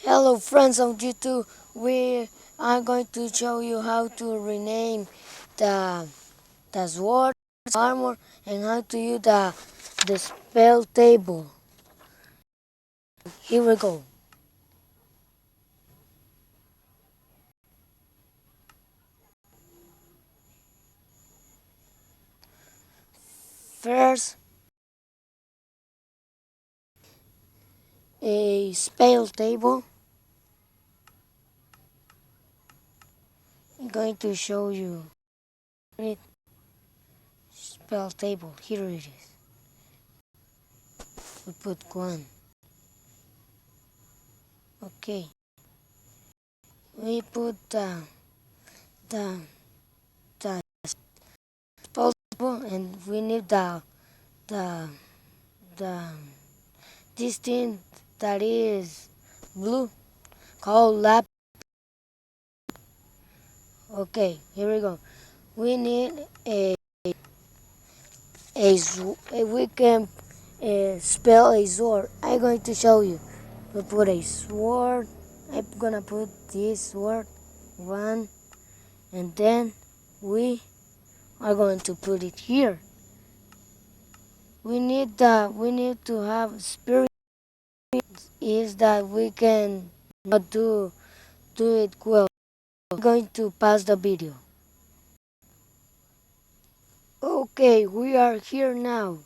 Hello friends of YouTube, we are going to show you how to rename the sword, armor, and how to use the spell table. Here we go. First, a spell table. I'm going to show you it. Spell table. Here it is. We put one. Okay. We put the the spell table, and we need the the this thing that is blue called lap. Okay, here we go. We need we can spell a sword. I'm going to show you. We put a sword. I'm gonna put this sword one, and then we are going to put it here. We need to have spirit is that we can not do it well. I'm going to pause the video. Okay, we are here now.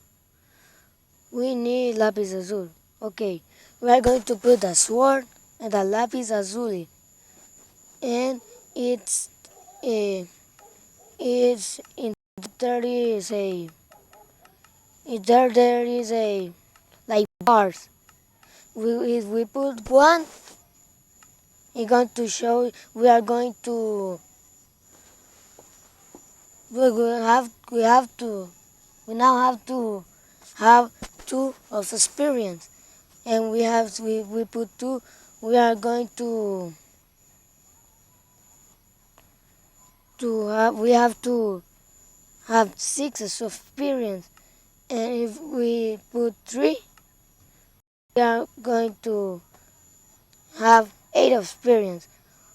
We need lapis azul. Okay, we are going to put the sword and the lapis azul, and uh, it's in there is a there is a like bars. If we put one, it's going to show we are going to we have to we now have to have two of experience, and we put two. We are going to have we have to have six of experience, and if we put three, we are going to have eight of experience.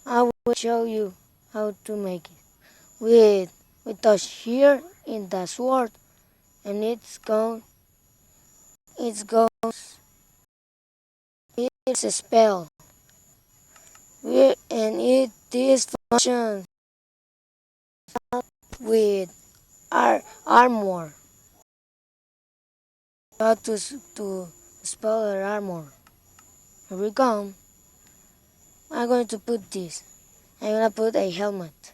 I will show you how to make it. We touch here in the sword, and it's goes it's a spell. And it this function with our armor. How to spell our armor. Here we go. I'm going to put this. I'm gonna put a helmet.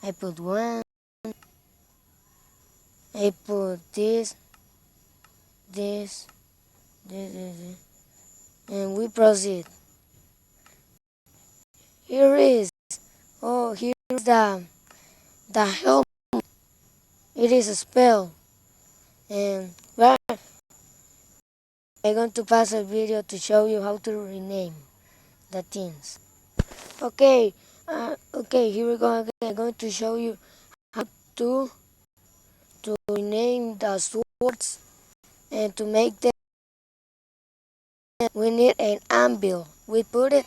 I put one. I put this, this, and we proceed. Here is here's the helmet. It is a spell, and I'm going to pass a video to show you how to rename the things. Okay, okay, here we go again. I'm going to show you how to rename the swords, and to make them we need an anvil. We put it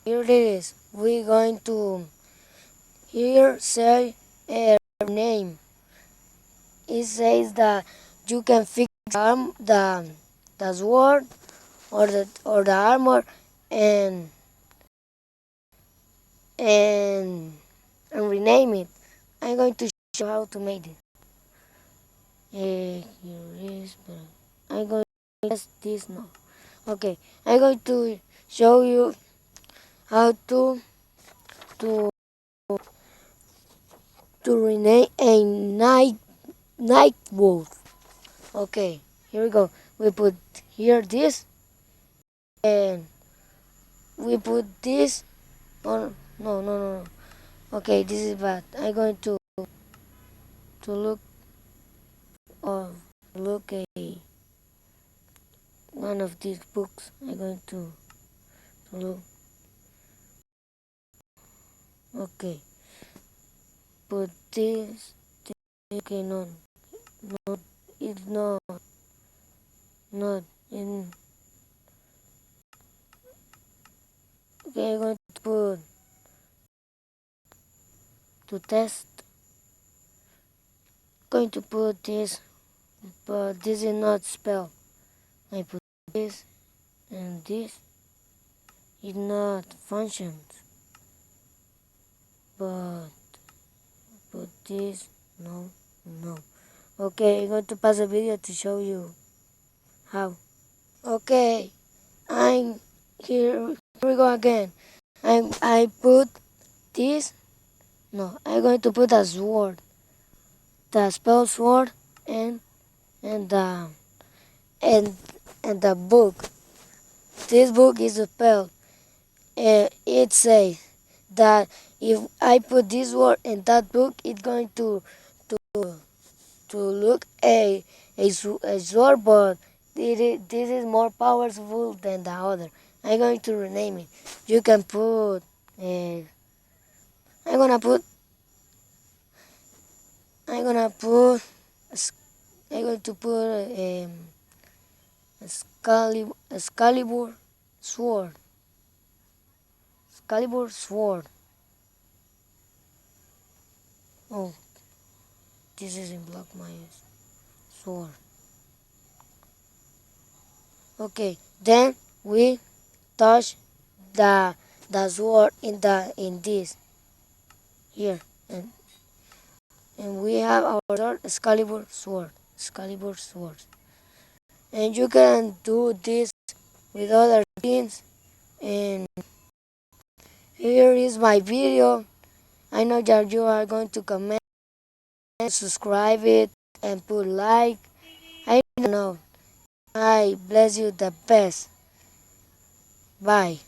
here. It is. We're going to here say a name. It says that you can fix the sword or the armor, and and and rename it. I'm going to show how to make it. Here is, but I'm going to test this now. Okay, I'm going to show you how to rename a night wolf. Okay, here we go. We put here this, and we put this on. No, no, no, no. Okay, this is bad. I'm going to uh, look a one of these books. I'm going to look. Okay, put this. Okay, no, no, it's not in. Okay, I'm going to put to test. Going to put this, but this is not spell. I put this and this. It not functions, but put this. No, no. Okay, I'm going to pause the video to show you how. Okay, I'm here. Here we go again. I put this. No, I'm going to put a sword. The spell sword and and the and and the book. This book is a spell. It says that if I put this word in that book, it's going to look a sword, but this is more powerful than the other. I'm going to rename it. You can put. Uh, I'm gonna put. I'm gonna put. I'm going to put Excalibur sword. Excalibur sword. Oh, this isn't block my sword. Okay, then we touch the sword in this here, and we have our sword, Excalibur sword. Excalibur sword. And you can do this with other things. And here is my video. I know that you are going to comment, subscribe it, and put like. I don't know. I bless you the best. Bye.